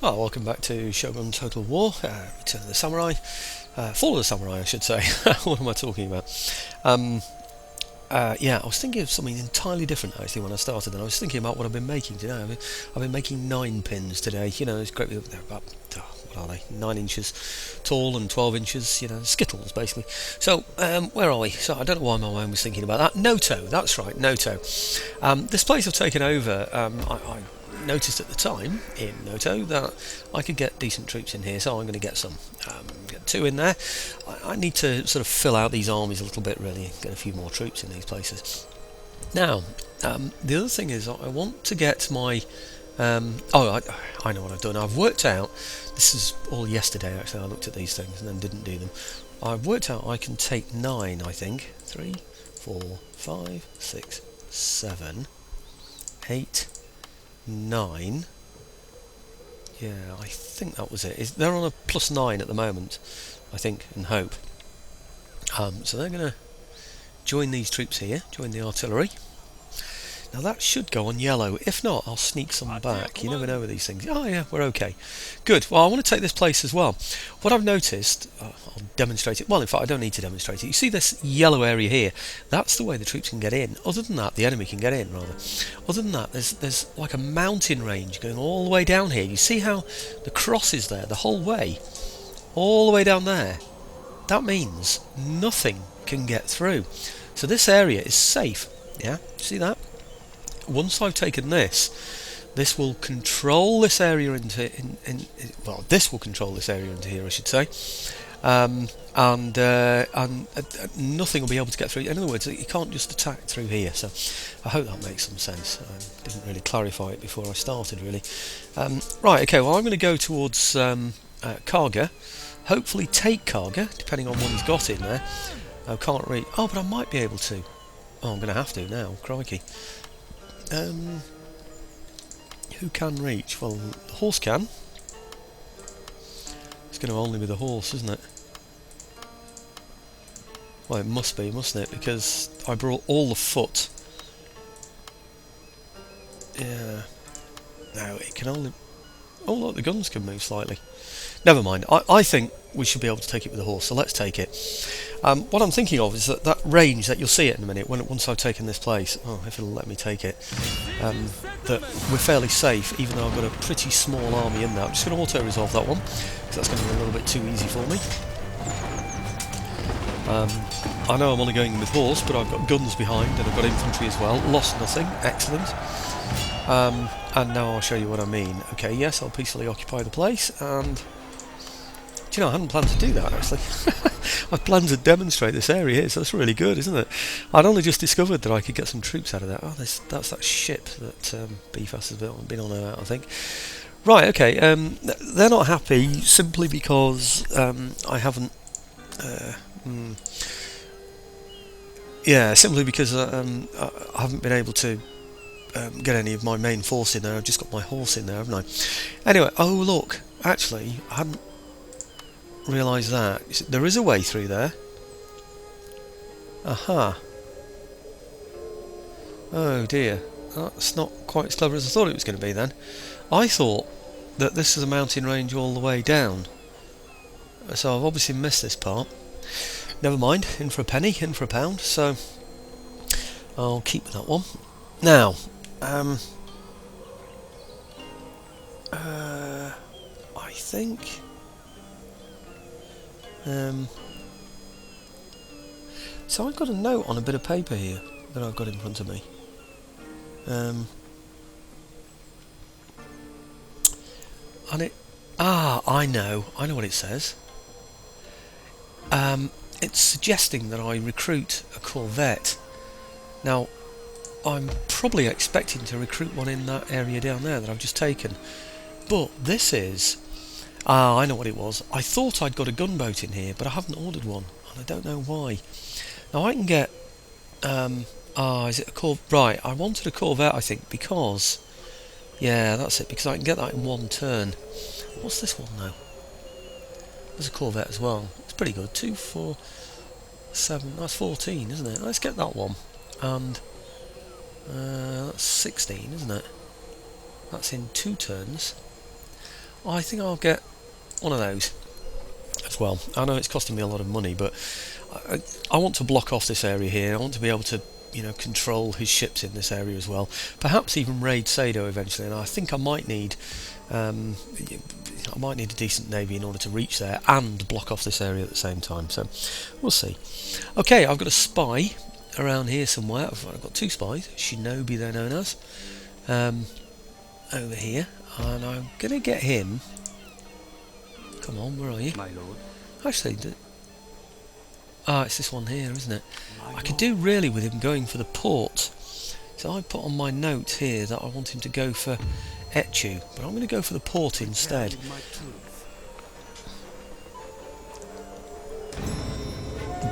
Well, welcome back to Shogun Total War, Return of the Samurai, Fall of the Samurai, I should say. What am I talking about? Yeah, I was thinking of something entirely different actually when I started, and I was thinking about what I've been making today. I've been making 9 pins today. You know, it's great. They're about what are they? 9 inches tall and 12 inches. You know, skittles basically. So where are we? So I don't know why my mind was thinking about that. Noto, that's right, Noto. This place I've taken over. I noticed at the time in Noto that I could get decent troops in here, so I'm going to get some. Get 2 in there. I need to sort of fill out these armies a little bit, really, get a few more troops in these places. Now, the other thing is I want to get my... I know what I've done. I've worked out, this is all yesterday actually, I looked at these things and then didn't do them. I've worked out I can take 9, I think. 3, 4, 5, 6, 7, 8, 9. Yeah, I think that was it. They're on a +9 at the moment, I think, and hope. So they're going to join these troops here, join the artillery. Now that should go on yellow. If not, I'll sneak some back. You never know with these things. Oh yeah, we're okay. Good. Well, I want to take this place as well. What I've noticed, I'll demonstrate it. Well, in fact, I don't need to demonstrate it. You see this yellow area here? That's the way the troops can get in. Other than that, the enemy can get in, rather. Other than that, there's like a mountain range going all the way down here. You see how the cross is there the whole way? All the way down there. That means nothing can get through. So this area is safe. Yeah? See that? Once I've taken this will control this area well, this will control this area into here, I should say, and nothing will be able to get through. In other words, you can't just attack through here. So I hope that makes some sense. I didn't really clarify it before I started, really. Right, okay. Well, I'm going to go towards Karga. Hopefully, take Karga, depending on what he's got in there. I can't reach. Oh, but I might be able to. Oh, I'm going to have to now. Crikey. Who can reach? Well, the horse can. It's going to only be the horse, isn't it? Well, it must be, mustn't it? Because I brought all the foot. Yeah. No, it can only... Oh, look, the guns can move slightly. Never mind. I think we should be able to take it with the horse, so let's take it. What I'm thinking of is that range, that you'll see it in a minute, once I've taken this place, if it'll let me take it, that we're fairly safe, even though I've got a pretty small army in there. I'm just going to auto-resolve that one, because that's going to be a little bit too easy for me. I know I'm only going with horse, but I've got guns behind, and I've got infantry as well. Lost nothing. Excellent. And now I'll show you what I mean. Okay, yes, I'll peacefully occupy the place, and... Do you know, I hadn't planned to do that, actually. I planned to demonstrate this area here, so that's really good, isn't it? I'd only just discovered that I could get some troops out of that. Oh, that's that ship that Beefus has been on about, I think. Right, okay, they're not happy simply because I haven't... simply because I haven't been able to get any of my main force in there. I've just got my horse in there, haven't I? Anyway, oh look, actually, I hadn't realised that. There is a way through there. Aha. Oh dear. That's not quite as clever as I thought it was going to be then. I thought that this is a mountain range all the way down. So I've obviously missed this part. Never mind. In for a penny, in for a pound. So I'll keep that one. Now, I think... so I've got a note on a bit of paper here that I've got in front of me. And it... I know what it says. It's suggesting that I recruit a corvette. Now, I'm probably expecting to recruit one in that area down there that I've just taken. But this is... I know what it was. I thought I'd got a gunboat in here, but I haven't ordered one, and I don't know why. Now I can get... is it a Corvette? Right, I wanted a Corvette, I think, because... Yeah, that's it, because I can get that in one turn. What's this one, though? There's a Corvette as well. It's pretty good. 2, 4, 7... That's 14, isn't it? Let's get that one. And... that's 16, isn't it? That's in 2 turns. I think I'll get one of those as well. I know it's costing me a lot of money, but I want to block off this area here. I want to be able to, you know, control his ships in this area as well. Perhaps even raid Sado eventually. And I think I might need a decent navy in order to reach there and block off this area at the same time. So we'll see. Okay, I've got a spy around here somewhere. I've got two spies. Shinobi, they're known as. Over here, and I'm gonna get him. Come on, where are you? My lord. Actually, it's this one here, isn't it? I could do really with him going for the port. So I put on my note here that I want him to go for Etchu, but I'm going to go for the port instead.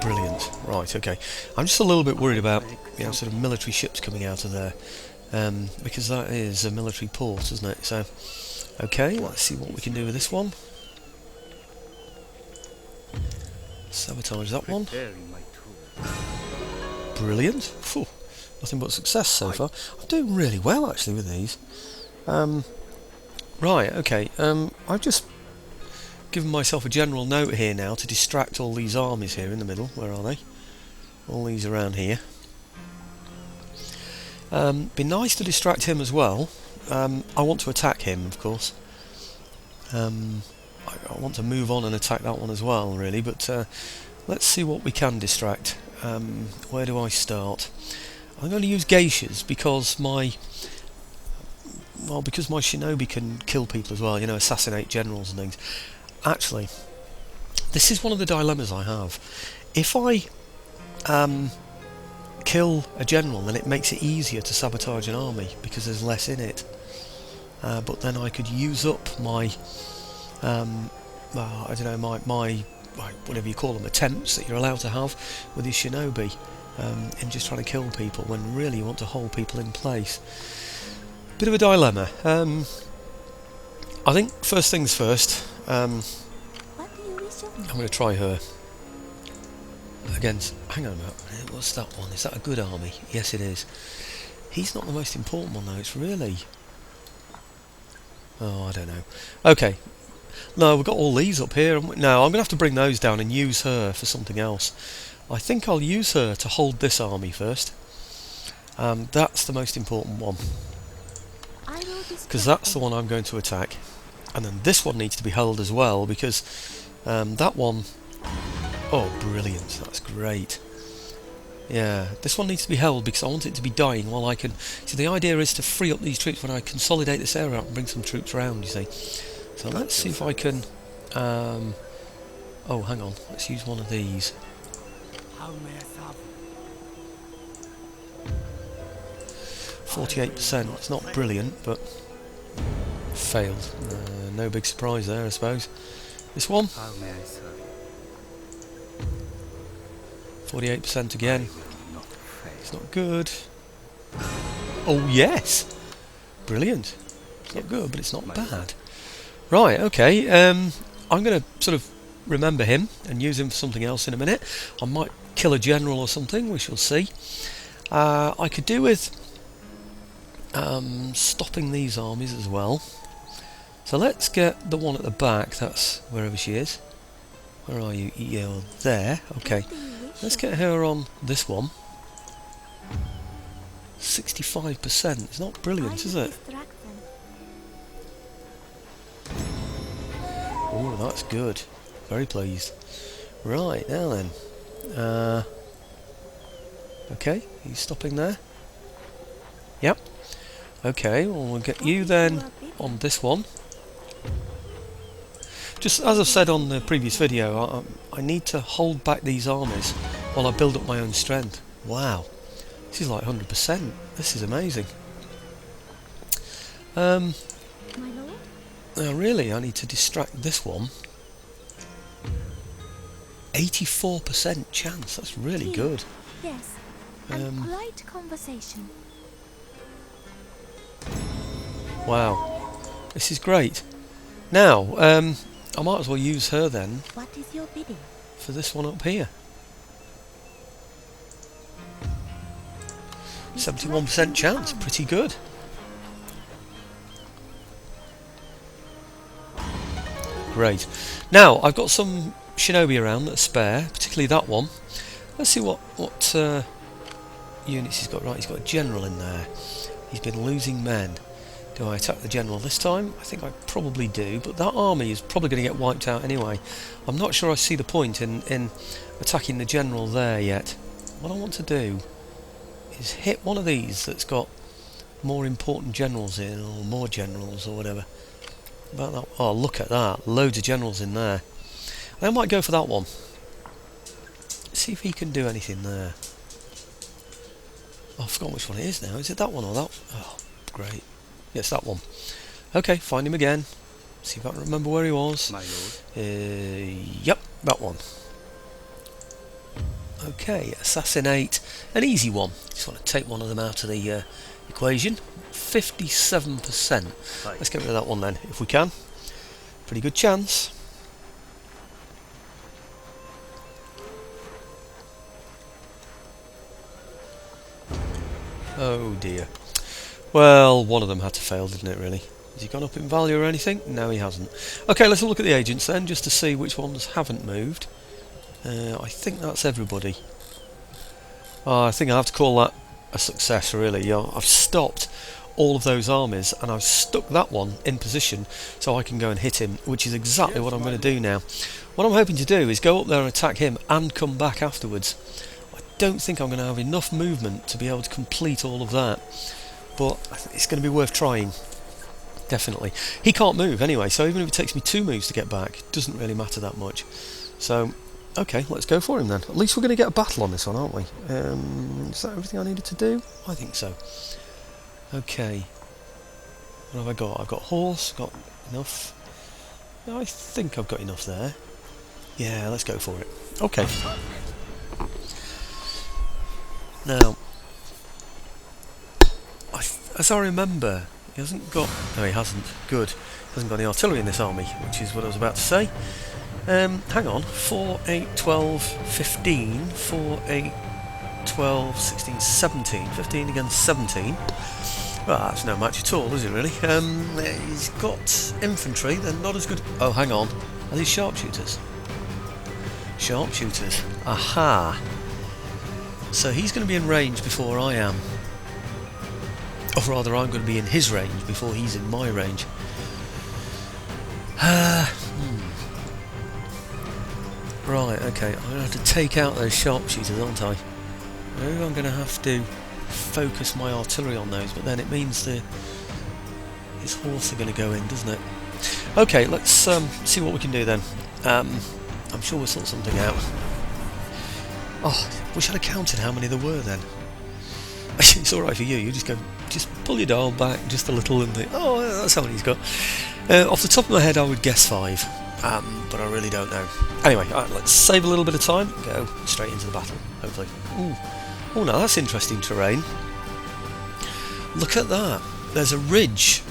Brilliant. Right, okay. I'm just a little bit worried about, you know, sort of military ships coming out of there, because that is a military port, isn't it? So, okay, let's see what we can do with this one. Sabotage that one. Brilliant. Phew, nothing but success so far. I'm doing really well actually with these. Right, okay. I've just given myself a general note here now to distract all these armies here in the middle. Where are they? All these around here. Be nice to distract him as well. I want to attack him, of course. I want to move on and attack that one as well, really, but let's see what we can distract. Where do I start? I'm going to use geishas because my shinobi can kill people as well, you know, assassinate generals and things. Actually, this is one of the dilemmas I have. If I kill a general, then it makes it easier to sabotage an army because there's less in it. But then I could use up my I don't know, my whatever you call them, attempts that you're allowed to have with your shinobi in just trying to kill people when really you want to hold people in place. Bit of a dilemma. I think first things first, I'm going to try her against, hang on a minute, what's that one? Is that a good army? Yes it is. He's not the most important one though, it's really, oh I don't know. Okay. No, we've got all these up here. No, I'm going to have to bring those down and use her for something else. I think I'll use her to hold this army first. That's the most important one. Because that's the one I'm going to attack. And then this one needs to be held as well, because that one... Oh, brilliant. That's great. Yeah, this one needs to be held because I want it to be dying while I can... So the idea is to free up these troops when I consolidate this area up and bring some troops around, you see. So let's see if I can... oh, hang on. Let's use one of these. 48%. It's not brilliant, but failed. No big surprise there, I suppose. This one. 48% again. It's not good. Oh yes, brilliant. It's not good, but it's not bad. Right, okay, I'm going to sort of remember him and use him for something else in a minute. I might kill a general or something, we shall see. I could do with stopping these armies as well. So let's get the one at the back, that's wherever she is. Where are you? You're there, okay. Let's get her on this one. 65%, it's not brilliant, is it? Oh, that's good. Very pleased. Right, now then. Okay, he's stopping there. Yep. Okay, well we'll get you then on this one. Just as I've said on the previous video, I need to hold back these armies while I build up my own strength. Wow. This is like 100%. This is amazing. Now really, I need to distract this one. 84% chance. That's really good. Yes. And polite conversation. Wow. This is great. Now, I might as well use her then. What is your bidding? For this one up here. 71% chance. Pretty good. Great. Now, I've got some shinobi around that are spare, particularly that one. Let's see what units he's got. Right, he's got a general in there. He's been losing men. Do I attack the general this time? I think I probably do, but that army is probably going to get wiped out anyway. I'm not sure I see the point in attacking the general there yet. What I want to do is hit one of these that's got more important generals in, or more generals, or whatever. About that. Oh, look at that. Loads of generals in there. I might go for that one. See if he can do anything there. Oh, I forgot which one it is now. Is it that one or that? Oh, great. Yes, that one. Okay, find him again. See if I can remember where he was. My lord. Yep, that one. Okay, assassinate. An easy one. Just want to take one of them out of the equation. 57%. Aye. Let's get rid of that one then, if we can. Pretty good chance. Oh dear. Well, one of them had to fail, didn't it, really? Has he gone up in value or anything? No, he hasn't. Okay, let's have a look at the agents then, just to see which ones haven't moved. I think that's everybody. Oh, I think I have to call that a success, really. Yeah, I've stopped all of those armies, and I've stuck that one in position so I can go and hit him, which is exactly what I'm going to do now. What I'm hoping to do is go up there and attack him and come back afterwards. I don't think I'm going to have enough movement to be able to complete all of that, but it's going to be worth trying. Definitely. He can't move anyway, so even if it takes me 2 moves to get back, it doesn't really matter that much. So, okay, let's go for him then. At least we're going to get a battle on this one, aren't we? Is that everything I needed to do? I think so. Okay. What have I got? I've got horse, got enough. I think I've got enough there. Yeah, let's go for it. Okay. Now, as I remember, he hasn't got... No, he hasn't. Good. He hasn't got any artillery in this army, which is what I was about to say. Hang on. 4, 8, 12, 15. 4, 8, 12, 16, 17. 15 against 17. Well, that's no match at all, is it really? He's got infantry. They're not as good... Oh, hang on. Are these sharpshooters? Sharpshooters. Aha. So he's going to be in range before I am. Or rather, I'm going to be in his range before he's in my range. Right, okay. I'm going to have to take out those sharpshooters, aren't I? Maybe I'm going to have to focus my artillery on those, but then it means his horse are going to go in, doesn't it? Okay, let's see what we can do then. I'm sure we'll sort something out. Oh, wish I'd have counted how many there were then. It's alright for you, you just pull your dial back just a little and think, oh, that's how many he's got. Off the top of my head I would guess 5, but I really don't know. Anyway, let's save a little bit of time and go straight into the battle, hopefully. Ooh. Oh, now that's interesting terrain. Look at that, there's a ridge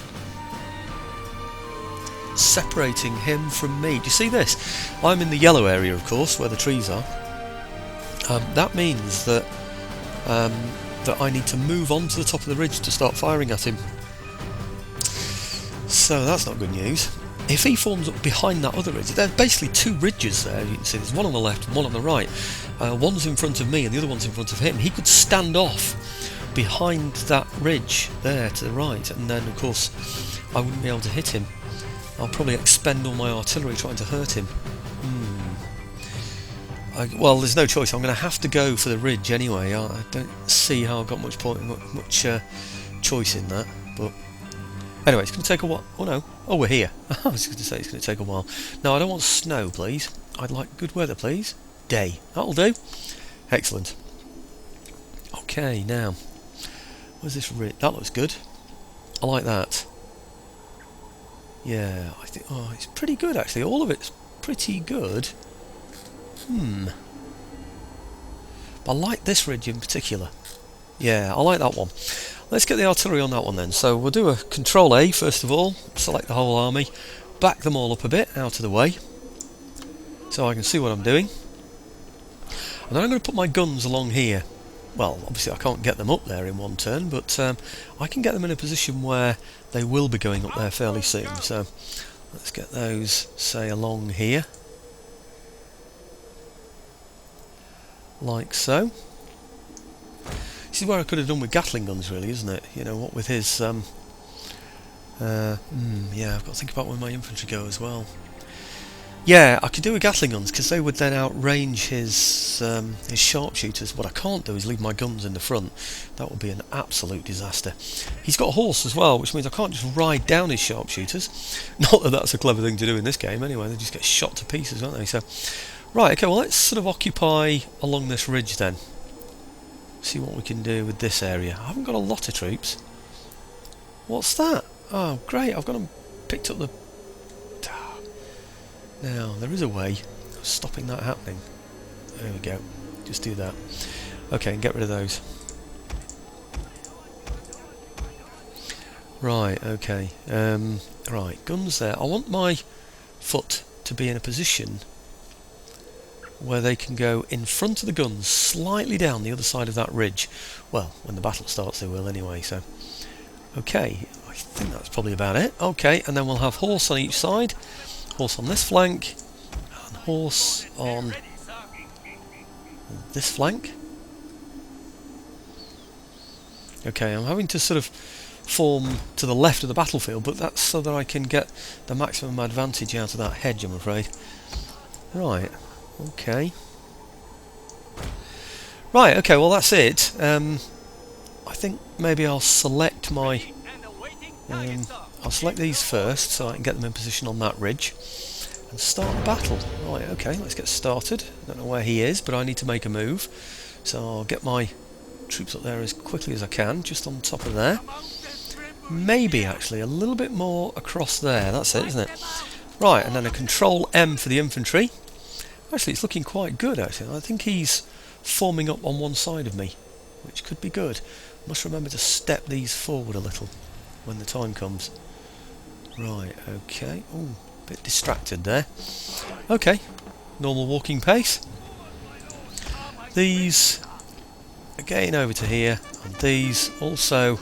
separating him from me. Do you see this? I'm in the yellow area, of course, where the trees are. That means that that I need to move on to the top of the ridge to start firing at him. So that's not good news. If he forms up behind that other ridge, there's basically 2 ridges there. You can see there's one on the left and one on the right. One's in front of me and the other one's in front of him. He could stand off behind that ridge there to the right, and then of course I wouldn't be able to hit him. I'll probably expend all my artillery trying to hurt him. Well, there's no choice. I'm going to have to go for the ridge anyway. I don't see how I've got much choice in that. But anyway, it's going to take a while. Oh no! Oh, we're here. I was going to say it's going to take a while. No, I don't want snow, please. I'd like good weather, please. Day. That'll do. Excellent. Okay, now where's this ridge? That looks good. I like that. Yeah, I think. Oh, it's pretty good actually. All of it's pretty good. But I like this ridge in particular. Yeah, I like that one. Let's get the artillery on that one then. So we'll do a Control A first of all, select the whole army, back them all up a bit out of the way so I can see what I'm doing. And then I'm going to put my guns along here. Well, obviously I can't get them up there in one turn, but I can get them in a position where they will be going up there fairly soon. So Let's get those, say, along here. Like so. This is where I could have done with Gatling guns, really, isn't it? You know, what with his... yeah, I've got to think about where my infantry go as well. Yeah, I could do with Gatling guns, because they would then outrange his sharpshooters. What I can't do is leave my guns in the front. That would be an absolute disaster. He's got a horse as well, which means I can't just ride down his sharpshooters. Not that that's a clever thing to do in this game, anyway. They just get shot to pieces, don't they? So, right, okay, well, let's sort of occupy along this ridge then. See what we can do with this area. I haven't got a lot of troops. What's that? Oh, great, I've got them picked up the... Now, there is a way of stopping that happening. There we go. Just do that. Okay, and get rid of those. Right, okay. Right, guns there. I want my foot to be in a position where they can go in front of the guns, slightly down the other side of that ridge. Well, when the battle starts they will anyway, so... Okay, I think that's probably about it. Okay, and then we'll have horse on each side. Horse on this flank, and horse on this flank. Okay, I'm having to sort of form to the left of the battlefield, but that's so that I can get the maximum advantage out of that hedge, I'm afraid. Right, okay. Right, okay, well that's it. I think maybe I'll select my... I'll select these first so I can get them in position on that ridge and start the battle. Right, okay, let's get started. Don't know where he is, but I need to make a move. So I'll get my troops up there as quickly as I can, just on top of there. Maybe actually a little bit more across there. That's it, isn't it? Right, and then a Control M for the infantry. Actually, it's looking quite good, actually. I think he's forming up on one side of me, which could be good. Must remember to step these forward a little when the time comes. Right, okay. Ooh, a bit distracted there. Okay, normal walking pace. These again over to here, and these also,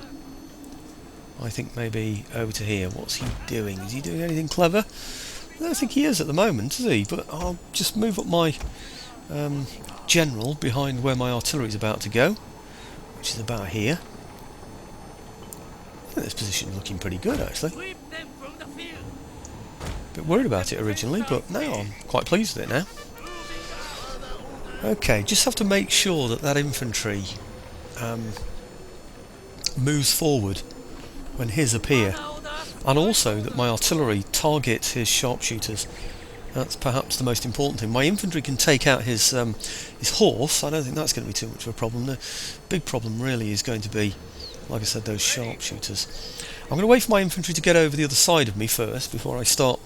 I think maybe over to here. What's he doing? Is he doing anything clever? I don't think he is at the moment, is he? But I'll just move up my general behind where my artillery is about to go, which is about here. I think this position is looking pretty good, actually. Bit worried about it originally, but no, I'm quite pleased with it now. Okay, just have to make sure that that infantry moves forward when his appear, and also that my artillery targets his sharpshooters. That's perhaps the most important thing. My infantry can take out his horse. I don't think that's going to be too much of a problem. The big problem really is going to be, like I said, those sharpshooters. I'm going to wait for my infantry to get over the other side of me first before I start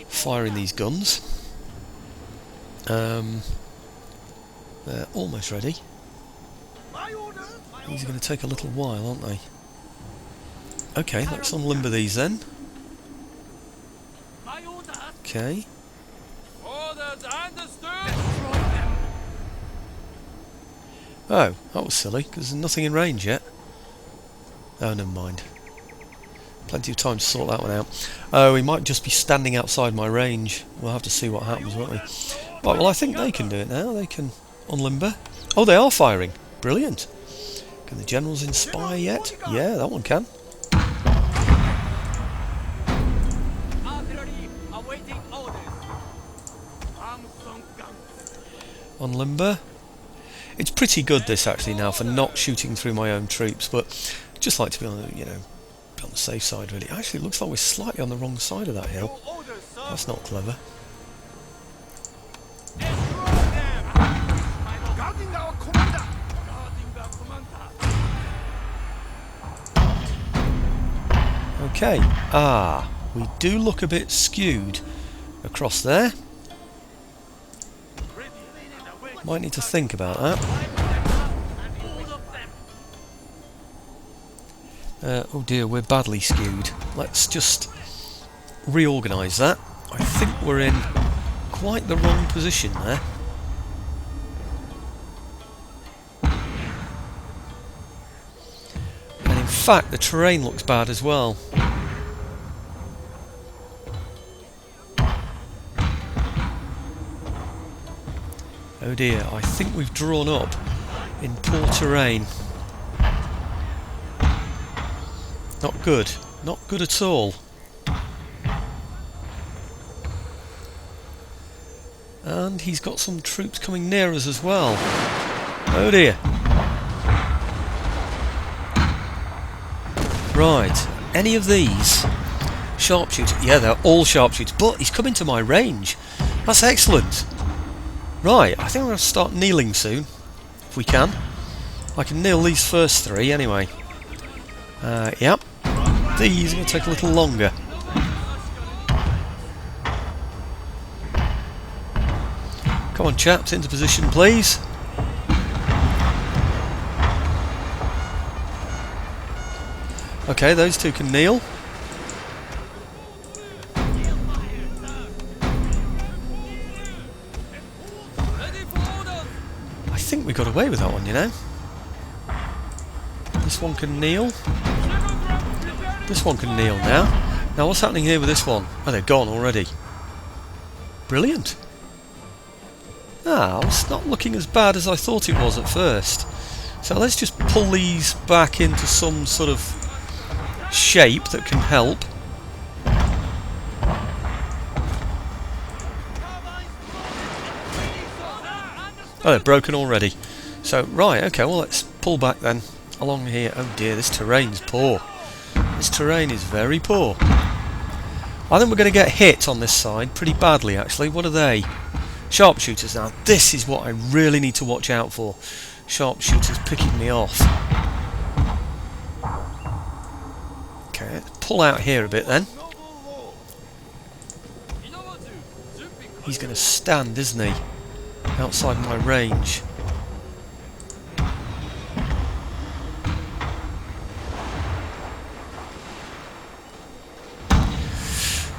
firing these guns. They're almost ready. These are going to take a little while, aren't they? Okay, let's unlimber these then. Okay. Oh, that was silly, because there's nothing in range yet. Oh, never mind. Plenty of time to sort that one out. Oh, he might just be standing outside my range. We'll have to see what happens, won't we? Right, well, I think they can do it now. They can unlimber. Oh, they are firing. Brilliant. Can the generals inspire yet? Yeah, that one can. Unlimber. It's pretty good this actually now for not shooting through my own troops, but just like to be on the, on the safe side really. Actually, it looks like we're slightly on the wrong side of that hill. That's not clever. Okay. Ah, we do look a bit skewed across there. Might need to think about that. Oh dear, we're badly skewed. Let's just reorganise that. I think we're in quite the wrong position there. And in fact, the terrain looks bad as well. Oh dear, I think we've drawn up in poor terrain. Not good. Not good at all. And he's got some troops coming near us as well. Oh dear. Right, any of these sharpshooters? Yeah, they're all sharpshooters, but he's coming to my range. That's excellent. Right, I think I'm going to start kneeling soon, if we can. I can kneel these first three anyway. Yep. These are going to take a little longer. Come on, chaps, into position, please. Okay, those two can kneel. I think we got away with that one, you know. This one can kneel. This one can kneel now. Now what's happening here with this one? Oh, they're gone already. Brilliant. Ah, it's not looking as bad as I thought it was at first. So let's just pull these back into some sort of shape that can help. Oh, they're broken already. So, right, okay, well let's pull back then along here. Oh dear, this terrain's poor. This terrain is very poor. I think we're going to get hit on this side pretty badly actually. What are they? Sharpshooters. Now this is what I really need to watch out for. Sharpshooters picking me off. Okay, let's pull out here a bit then. He's going to stand, isn't he? Outside my range.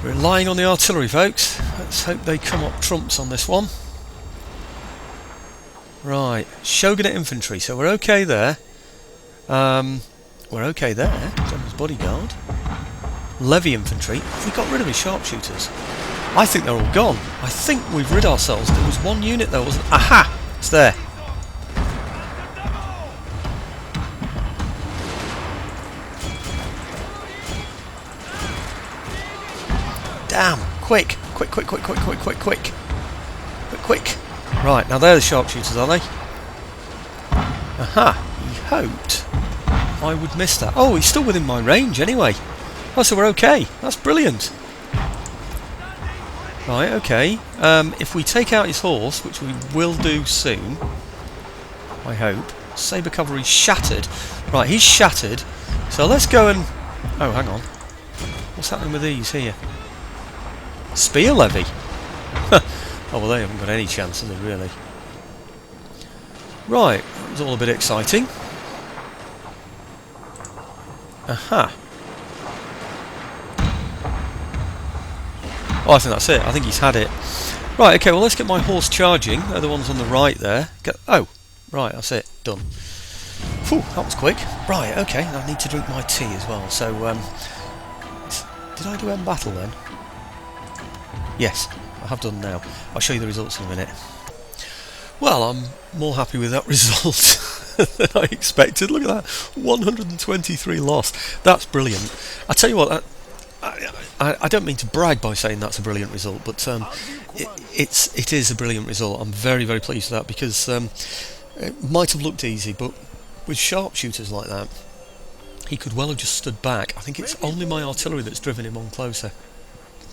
We're relying on the artillery, folks. Let's hope they come up trumps on this one. Right, Shogun infantry, so we're okay there. We're okay there. General's bodyguard. Levy infantry. We got rid of his sharpshooters. I think they're all gone. I think we've rid ourselves. There was one unit there, wasn't? Aha! It's there. Damn! Quick! Quick, quick, quick, quick, quick, quick, quick! Quick, quick! Right, now they're the sharpshooters, are they? Aha! He hoped I would miss that. Oh, he's still within my range anyway. Oh, so we're okay. That's brilliant. Right, okay. If we take out his horse, which we will do soon, I hope. Sabre cavalry shattered. Right, he's shattered. So let's go and... Oh, hang on. What's happening with these here? Spear levy? Oh, well, they haven't got any chance, have they, really? Right, that was all a bit exciting. Aha. Oh, I think that's it. I think he's had it. Right, okay, well, let's get my horse charging. They're the ones on the right there. Oh, right, that's it. Done. Phew, that was quick. Right, okay, I need to drink my tea as well. So, did I do end battle then? Yes, I have done now. I'll show you the results in a minute. Well, I'm more happy with that result than I expected. Look at that, 123 lost. That's brilliant. I tell you what, I don't mean to brag by saying that's a brilliant result, but it is a brilliant result. I'm very, very pleased with that because it might have looked easy, but with sharpshooters like that, he could well have just stood back. I think it's only my artillery that's driven him on closer.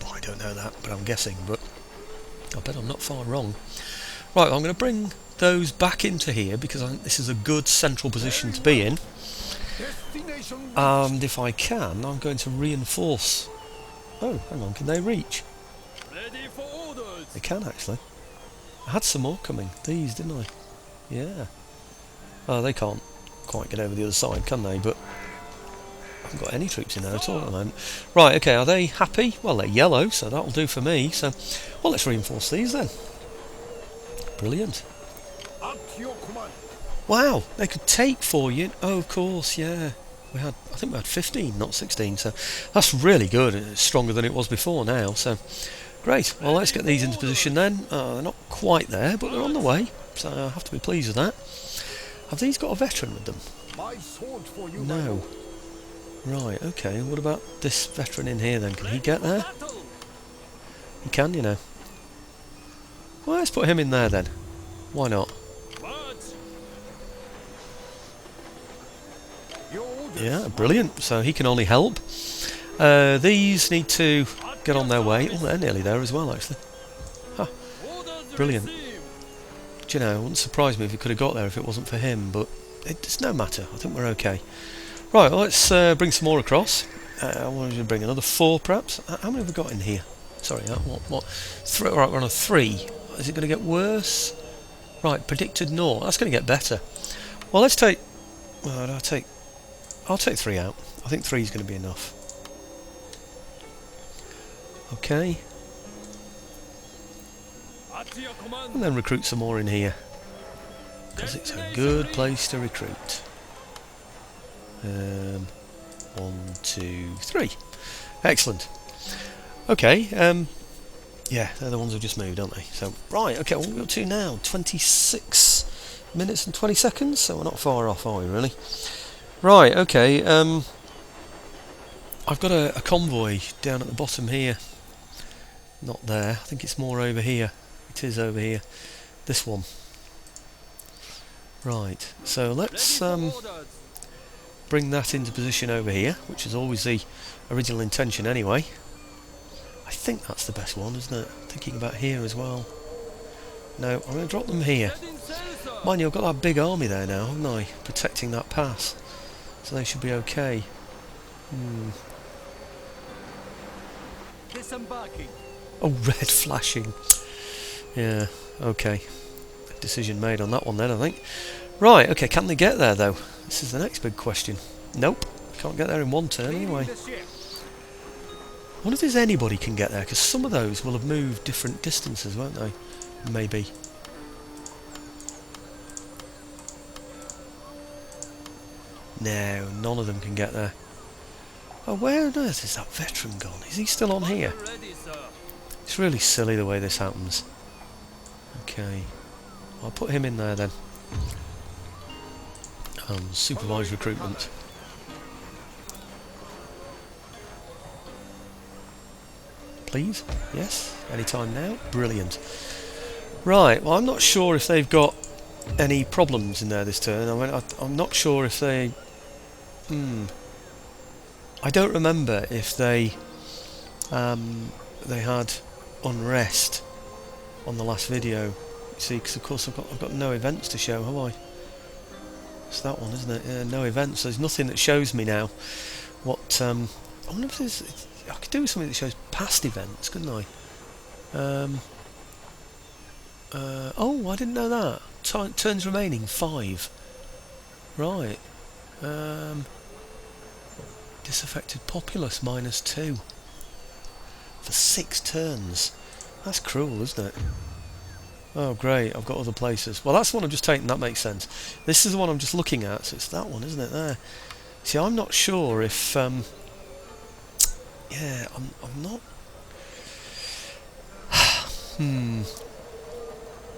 Well, I don't know that, but I'm guessing, but I bet I'm not far wrong. Right, I'm going to bring those back into here because I think this is a good central position to be in. And if I can, I'm going to reinforce. Oh, hang on, can they reach? They can actually. I had some more coming, these, didn't I? Yeah. Oh, they can't quite get over the other side, can they? But I haven't got any troops in there at all at the moment. Right, okay, are they happy? Well, they're yellow, so that'll do for me. So, well, let's reinforce these then. Brilliant. Wow, they could take 4 units. Oh, of course, yeah. I think we had 15, not 16, so that's really good. It's stronger than it was before now, so great. Well, let's get these into position then. They're not quite there, but they're on the way. so I have to be pleased with that. Have these got a veteran with them? My sword for you, my No. lord. Right, okay, what about this veteran in here then? Can he get there? He can, you know. Well, let's put him in there then. Why not? Your orders, Yeah, brilliant. So he can only help. These need to get on their way. Oh, they're nearly there as well, actually. Huh, brilliant. Do you know, it wouldn't surprise me if he could have got there if it wasn't for him, but it's no matter. I think we're okay. Right, well, let's bring some more across. I want to bring another 4, perhaps. How many have we got in here? Sorry, what? Right, we're on a 3. Is it going to get worse? Right, predicted 0. That's going to get better. Well, let's take... Well, I'll take 3 out. I think 3 is going to be enough. Okay. And then recruit some more in here. Because it's a good place to recruit. 1, 2, 3. Excellent. Okay, yeah, they're the ones who just moved, aren't they? So, right, okay, what are we up to now? 26 minutes and 20 seconds, so we're not far off, are we, really? Right, okay, I've got a convoy down at the bottom here. Not there, I think it's more over here. It is over here. This one. Right, so let's bring that into position over here, which is always the original intention anyway. I think that's the best one, isn't it? Thinking about here as well. No, I'm going to drop them here. Mind you, I've got that big army there now, haven't I? Protecting that pass. So they should be okay. Oh, red flashing. Yeah, okay. Decision made on that one then, I think. Right, okay, can they get there though? This is the next big question. Nope, can't get there in one turn anyway. I wonder if there's anybody can get there, because some of those will have moved different distances, won't they? Maybe. No, none of them can get there. Oh, where on earth is that veteran gone? Is he still on here? It's really silly the way this happens. Okay. I'll put him in there then. Supervise recruitment. Please? Yes? Anytime now? Brilliant. Right, well I'm not sure if they've got any problems in there this turn. I'm not sure if they... I don't remember if they had unrest on the last video. You see, because of course I've got no events to show, have I? It's that one, isn't it? Yeah, no events. There's nothing that shows me now what... I wonder if there's... I could do something that shows past events, couldn't I? Oh, I didn't know that. Turns remaining 5. Right. Disaffected populace -2 for 6 turns. That's cruel, isn't it? Oh great, I've got other places. Well, that's the one I'm just taking, that makes sense. This is the one I'm just looking at, so it's that one, isn't it, there? See, I'm not sure if... yeah, I'm not...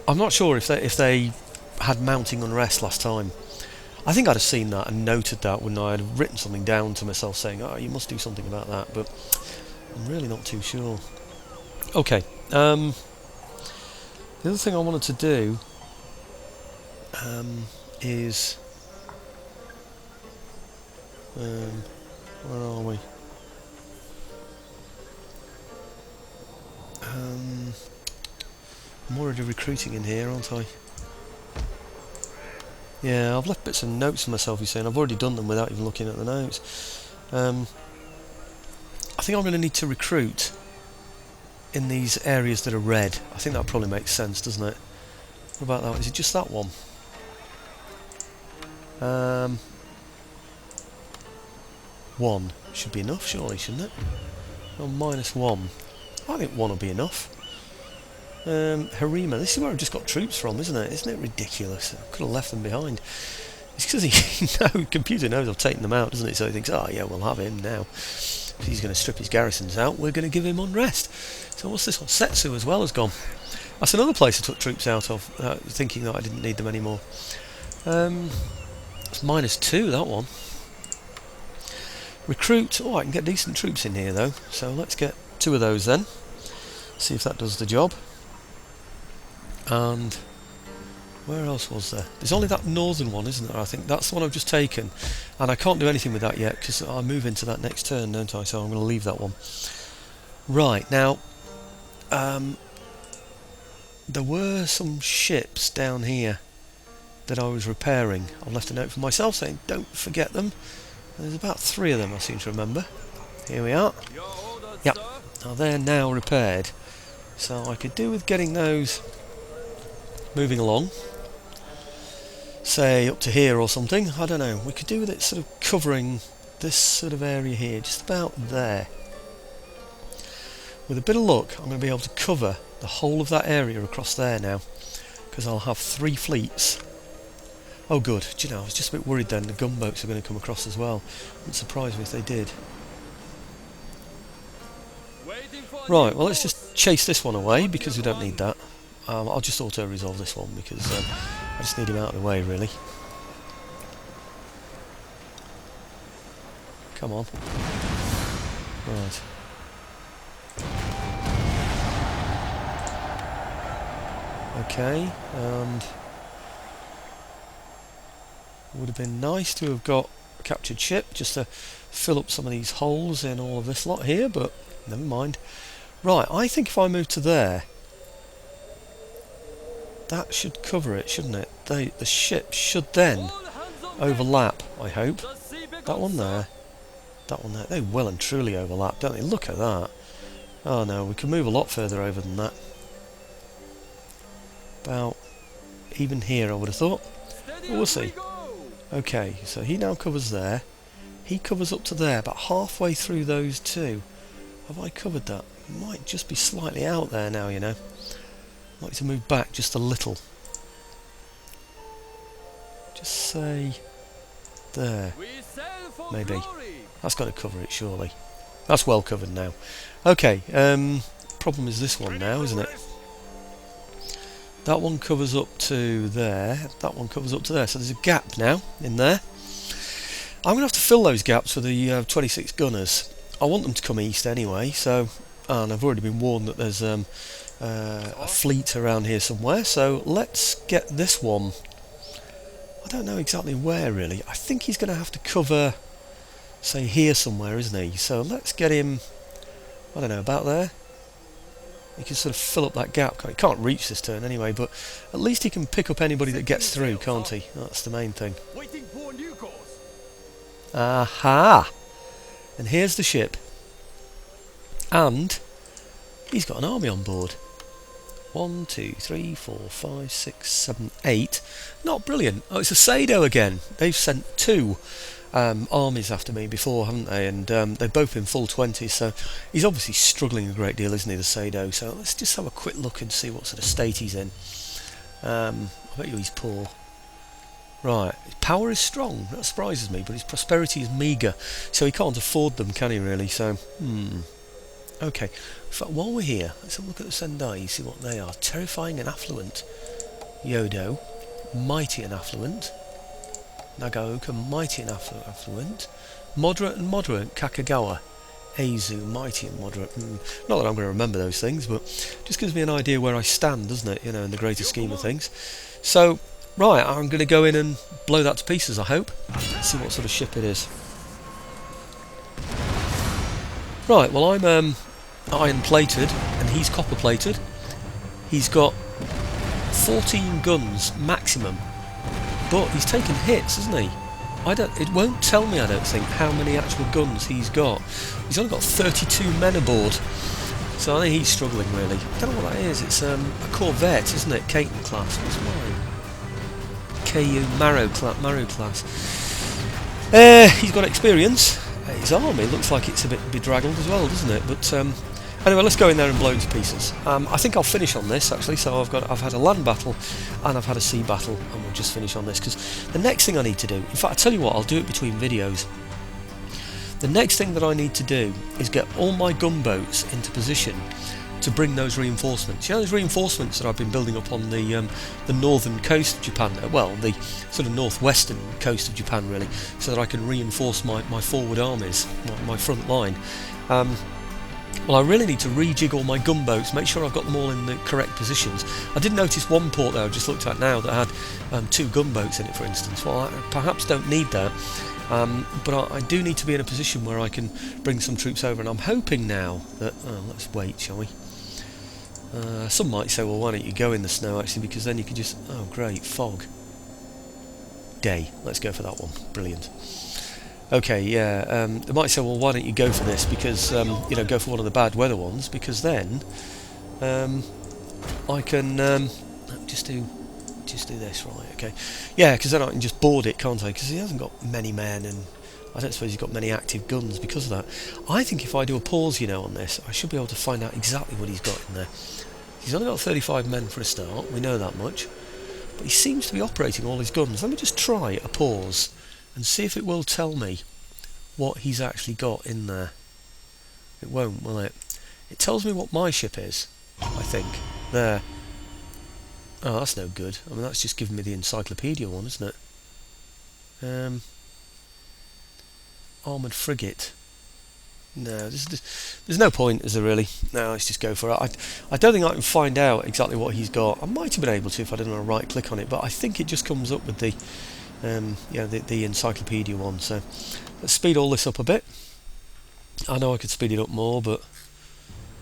I'm not sure if they had mounting unrest last time. I think I'd have seen that and noted that, wouldn't I? I'd have written something down to myself saying, oh, you must do something about that, but I'm really not too sure. Okay, the other thing I wanted to do is... where are we? I'm already recruiting in here, aren't I? Yeah, I've left bits of notes for myself, you see, and I've already done them without even looking at the notes. I think I'm going to need to recruit in these areas that are red. I think that probably makes sense, doesn't it? What about that? Is it just that one? 1 should be enough, surely, shouldn't it? Oh, -1. I think 1 will be enough. Harima, this is where I've just got troops from, isn't it? Isn't it ridiculous? I could have left them behind. It's because the computer knows I've taken them out, doesn't it? So he thinks, oh yeah, we'll have him now. If he's going to strip his garrisons out, we're going to give him unrest. So what's this one? Setsu as well has gone. That's another place I took troops out of, thinking that I didn't need them anymore. It's -2, that one. Recruit. Oh, I can get decent troops in here though, so let's get 2 of those then. See if that does the job. And where else was there? There's only that northern one, isn't there? I think that's the one I've just taken, and I can't do anything with that yet because I'll move into that next turn, don't I? So I'm going to leave that one. Right, now there were some ships down here that I was repairing. I've left a note for myself saying don't forget them. There's about 3 of them I seem to remember. Here we are. Yep, now they're now repaired, so I could do with getting those moving along, say up to here or something. I don't know, we could do with it sort of covering this sort of area here, just about there. With a bit of luck I'm going to be able to cover the whole of that area across there now, because I'll have 3 fleets. Oh good, do you know, I was just a bit worried then the gunboats are going to come across as well. Wouldn't surprise me if they did. Right, well let's just chase this one away because we don't need that. I'll just auto-resolve this one because I just need him out of the way really. Come on. Right. Okay, and would have been nice to have got a captured ship just to fill up some of these holes in all of this lot here, but never mind. Right, I think if I move to there, that should cover it, shouldn't it? The ship should then overlap, I hope. That one there, they well and truly overlap, don't they? Look at that. Oh no, we can move a lot further over than that. About even here I would have thought. But we'll see. Okay, so he now covers there. He covers up to there, about halfway through those 2. Have I covered that? Might just be slightly out there now, you know. I'd like to move back just a little. Just say there. Maybe. That's got to cover it, surely. That's well covered now. Okay, problem is this one now, isn't it? That one covers up to there, that one covers up to there, so there's a gap now in there. I'm going to have to fill those gaps with the 26 gunners. I want them to come east anyway, so, and I've already been warned that there's a fleet around here somewhere, so let's get this one. I don't know exactly where really. I think he's going to have to cover, say here somewhere, isn't he? So let's get him, I don't know, about there. He can sort of fill up that gap. He can't reach this turn anyway, but at least he can pick up anybody that gets through, can't he? That's the main thing. Aha! And here's the ship. And he's got an army on board. 1, 2, 3, 4, 5, 6, 7, 8. Not brilliant. Oh, it's a Sado again. They've sent 2 armies after me before, haven't they? And they've both been full 20s, so he's obviously struggling a great deal, isn't he, the Sado? So let's just have a quick look and see what sort of state he's in. I bet you he's poor. Right, his power is strong, that surprises me, but his prosperity is meagre, so he can't afford them, can he really? So, okay. In fact, while we're here, let's have a look at the Sendai, see what they are. Terrifying and affluent. Yodo, mighty and affluent. Nagaoka, mighty and affluent. Moderate and moderate, Kakagawa. Eizu, mighty and moderate. Not that I'm going to remember those things, but just gives me an idea where I stand, doesn't it? You know, in the greater scheme of things. So, right, I'm going to go in and blow that to pieces, I hope. See what sort of ship it is. Right, well I'm iron plated and he's copper plated. He's got 14 guns maximum, but he's taken hits, isn't he? It won't tell me, I don't think, how many actual guns he's got. He's only got 32 men aboard, so I think he's struggling really. I don't know what that is. It's a corvette, isn't it? Caton class. What's mine? KU Marrow class. He's got experience. His army looks like it's a bit bedraggled as well, doesn't it? But anyway, let's go in there and blow it to pieces. I think I'll finish on this actually. So I've had a land battle and I've had a sea battle, and we'll just finish on this because the next thing I need to do. In fact, I tell you what, I'll do it between videos. The next thing that I need to do is get all my gunboats into position to bring those reinforcements. You know, those reinforcements that I've been building up on the northern coast of Japan, well, the sort of northwestern coast of Japan really, so that I can reinforce my forward armies, my front line. Well, I really need to rejig all my gunboats, make sure I've got them all in the correct positions. I did notice one port there I just looked at now that had 2 gunboats in it, for instance. Well, I perhaps don't need that, but I do need to be in a position where I can bring some troops over, and I'm hoping now that... let's wait, shall we? Some might say, well, why don't you go in the snow, actually, because then you could just... Oh, great, fog. Day. Let's go for that one. Brilliant. Okay, yeah, they might say, well, why don't you go for this, because, you know, go for one of the bad weather ones, because then I can just do this, right, okay. Yeah, because then I can just board it, can't I, because he hasn't got many men, and I don't suppose he's got many active guns because of that. I think if I do a pause, you know, on this, I should be able to find out exactly what he's got in there. He's only got 35 men for a start, we know that much, but he seems to be operating all his guns. Let me just try a pause and see if it will tell me what he's actually got in there. It won't, will it? It tells me what my ship is, I think. There. Oh, that's no good. I mean, that's just giving me the encyclopedia one, isn't it? Armoured frigate. No, there's no point, is there really? No, let's just go for it. I don't think I can find out exactly what he's got. I might have been able to if I didn't want to right click on it, but I think it just comes up with the the encyclopedia one. So let's speed all this up a bit. I know I could speed it up more, but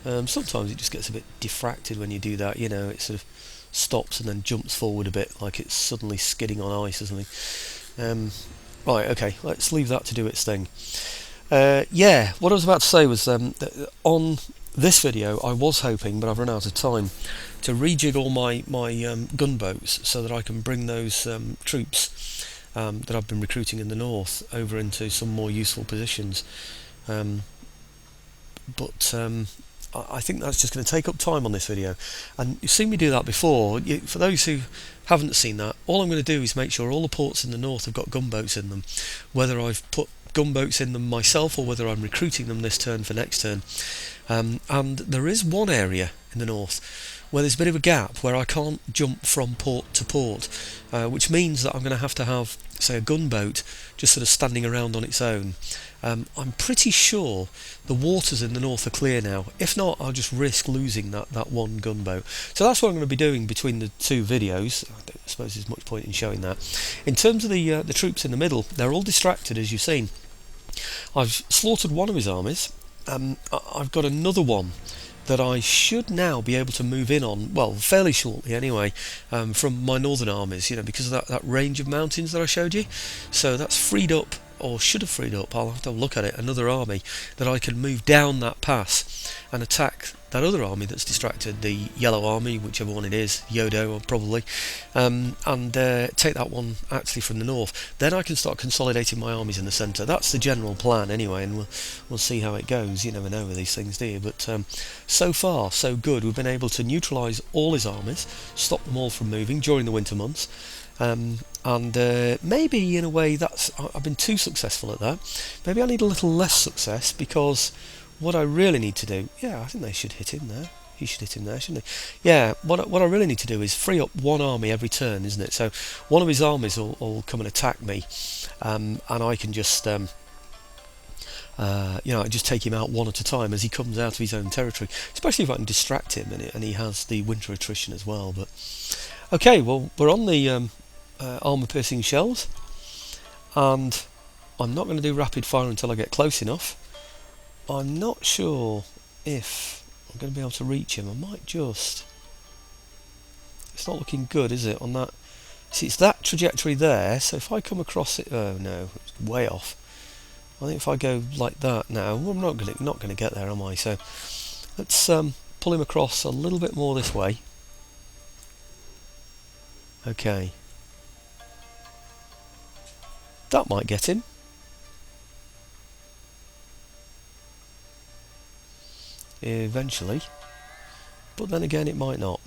sometimes it just gets a bit diffracted when you do that. You know, it sort of stops and then jumps forward a bit, like it's suddenly skidding on ice or something. Right, okay, let's leave that to do its thing. Yeah, what I was about to say was on this video I was hoping, but I've run out of time, to rejig all my gunboats so that I can bring those troops that I've been recruiting in the north over into some more useful positions. But I think that's just going to take up time on this video, and you've seen me do that before. For those who haven't seen that, all I'm going to do is make sure all the ports in the north have got gunboats in them, whether I've put gunboats in them myself or whether I'm recruiting them this turn for next turn. And there is one area in the north where there's a bit of a gap where I can't jump from port to port, which means that I'm going to have, say, a gunboat just sort of standing around on its own. I'm pretty sure the waters in the north are clear now. If not, I'll just risk losing that one gunboat. So that's what I'm going to be doing between the 2 videos. I don't suppose there's much point in showing that. In terms of the troops in the middle, they're all distracted, as you've seen. I've slaughtered one of his armies. I've got another one that I should now be able to move in on, well, fairly shortly anyway, from my northern armies, you know, because of that range of mountains that I showed you. So that's freed up, or should have freed up, I'll have to look at it, another army that I can move down that pass and attack that other army that's distracted, the yellow army, whichever one it is, Yodo probably, and take that one actually from the north. Then I can start consolidating my armies in the centre. That's the general plan anyway, and we'll see how it goes. You never know with these things, do you? But so far so good. We've been able to neutralise all his armies, stop them all from moving during the winter months. And maybe in a way I've been too successful at that. Maybe I need a little less success, because what I really need to do, yeah, I think they should hit him there. He should hit him there, shouldn't he? Yeah, what I really need to do is free up one army every turn, isn't it? So one of his armies will come and attack me, and I can just just take him out one at a time as he comes out of his own territory, especially if I can distract him and he has the winter attrition as well. But okay, well, we're on the armour-piercing shells, and I'm not going to do rapid fire until I get close enough. I'm not sure if I'm going to be able to reach him. I might just... It's not looking good, is it, on that? See, it's that trajectory there, so if I come across it... Oh, no, it's way off. I think if I go like that now... Well, I'm not going to get there, am I? So let's pull him across a little bit more this way. Okay. That might get him. Eventually, but then again it might not.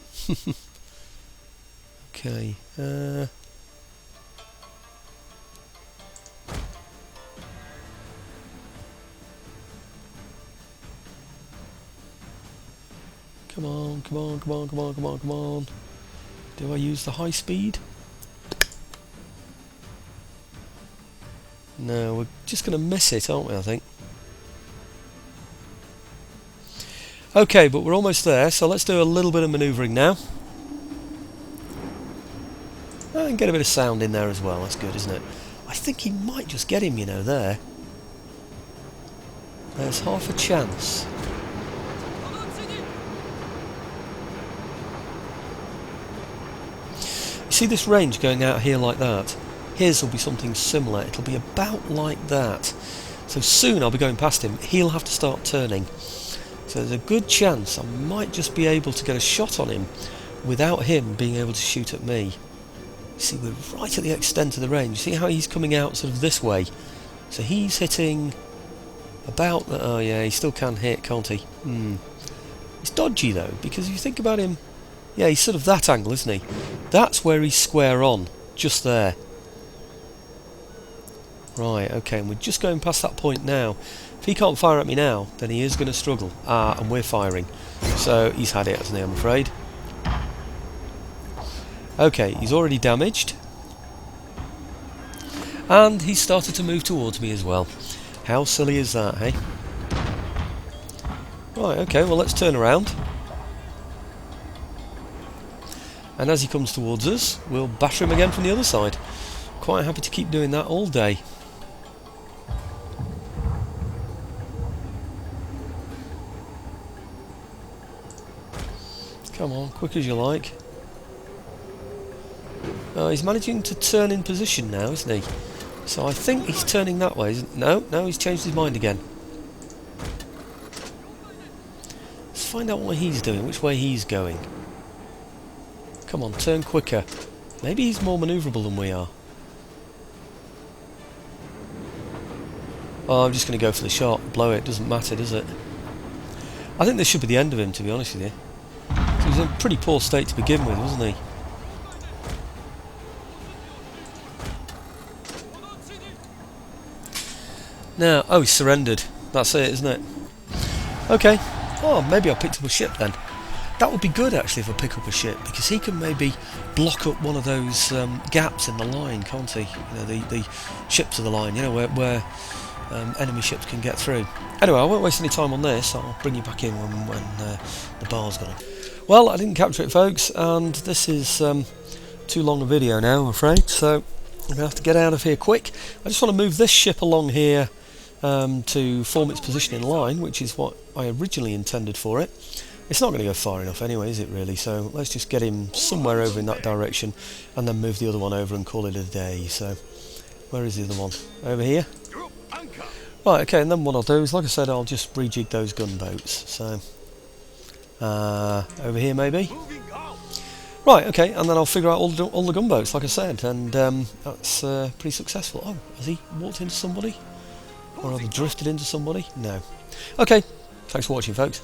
Okay, come Come on, come on, come on, come on, come on, come on. Do I use the high speed? No, we're just going to miss it, aren't we, I think. Okay, but we're almost there, so let's do a little bit of manoeuvring now. And get a bit of sound in there as well, that's good, isn't it? I think he might just get him, you know, there. There's half a chance. You see this range going out here like that? His will be something similar. It'll be about like that. So soon I'll be going past him. He'll have to start turning. So there's a good chance I might just be able to get a shot on him without him being able to shoot at me. You see, we're right at the extent of the range. See how he's coming out sort of this way? So he's hitting about the... Oh yeah, he still can hit, can't he? It's dodgy though, because if you think about him... Yeah, he's sort of that angle, isn't he? That's where he's square on. Just there. Right, okay, and we're just going past that point now. If he can't fire at me now, then he is going to struggle. And we're firing. So he's had it, hasn't he, I'm afraid. Okay, he's already damaged. And he's started to move towards me as well. How silly is that, hey? Right, okay, well let's turn around. And as he comes towards us, we'll batter him again from the other side. Quite happy to keep doing that all day. Come on, quick as you like. He's managing to turn in position now, isn't he? So I think he's turning that way, isn't he? No, he's changed his mind again. Let's find out what he's doing, which way he's going. Come on, turn quicker. Maybe he's more manoeuvrable than we are. Oh, I'm just going to go for the shot. Blow it. Doesn't matter, does it? I think this should be the end of him, to be honest with you. He was in a pretty poor state to begin with, wasn't he? Now, oh, he's surrendered. That's it, isn't it? Okay. Oh, maybe I picked up a ship then. That would be good, actually, if I pick up a ship, because he can maybe block up one of those gaps in the line, can't he? You know, the ships of the line, you know, where enemy ships can get through. Anyway, I won't waste any time on this. I'll bring you back in when the bar's gone. Well, I didn't capture it, folks, and this is too long a video now, I'm afraid, so I'm going to have to get out of here quick. I just want to move this ship along here to form its position in line, which is what I originally intended for it. It's not going to go far enough anyway, is it really? So let's just get him somewhere over in that direction and then move the other one over and call it a day. So where is the other one? Over here? Right, okay, and then what I'll do is, like I said, I'll just rejig those gunboats. So over here maybe? Right, okay, and then I'll figure out all the gunboats, like I said, and that's pretty successful. Oh, has he walked into somebody? Or have they drifted into somebody? No. Okay, thanks for watching, folks.